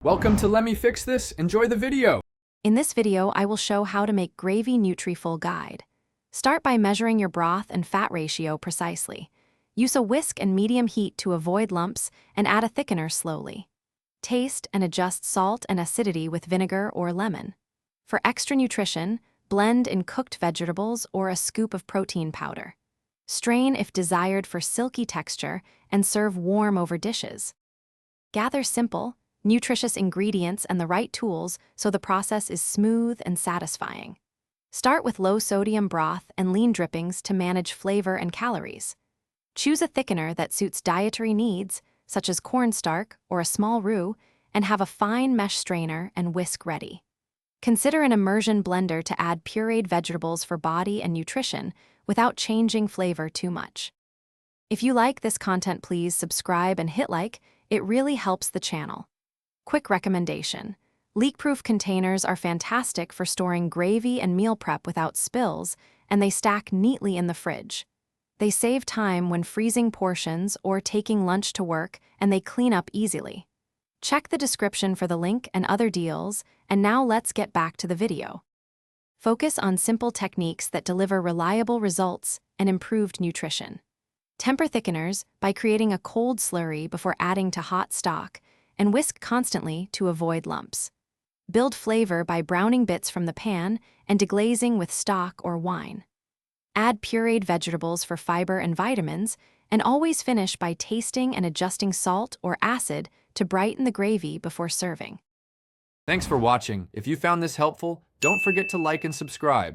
Welcome to Let Me Fix This. Enjoy the video. In this video, I will show how to make gravy Nutri-full guide. Start by measuring your broth and fat ratio precisely. Use a whisk and medium heat to avoid lumps and add a thickener slowly. Taste and adjust salt and acidity with vinegar or lemon. For extra nutrition, blend in cooked vegetables or a scoop of protein powder. Strain if desired for silky texture and serve warm over dishes. Gather simple, nutritious ingredients and the right tools so the process is smooth and satisfying. Start with low-sodium broth and lean drippings to manage flavor and calories. Choose a thickener that suits dietary needs, such as cornstarch or a small roux, and have a fine mesh strainer and whisk ready. Consider an immersion blender to add pureed vegetables for body and nutrition without changing flavor too much. If you like this content, please subscribe and hit like. It really helps the channel. Quick recommendation: leak-proof containers are fantastic for storing gravy and meal prep without spills, and they stack neatly in the fridge. They save time when freezing portions or taking lunch to work, and they clean up easily. Check the description for the link and other deals, and now let's get back to the video. Focus on simple techniques that deliver reliable results and improved nutrition. Temper thickeners by creating a cold slurry before adding to hot stock, and whisk constantly to avoid lumps. Build flavor by browning bits from the pan and deglazing with stock or wine. Add pureed vegetables for fiber and vitamins, and always finish by tasting and adjusting salt or acid to brighten the gravy before serving. Thanks for watching. If you found this helpful, don't forget to like and subscribe.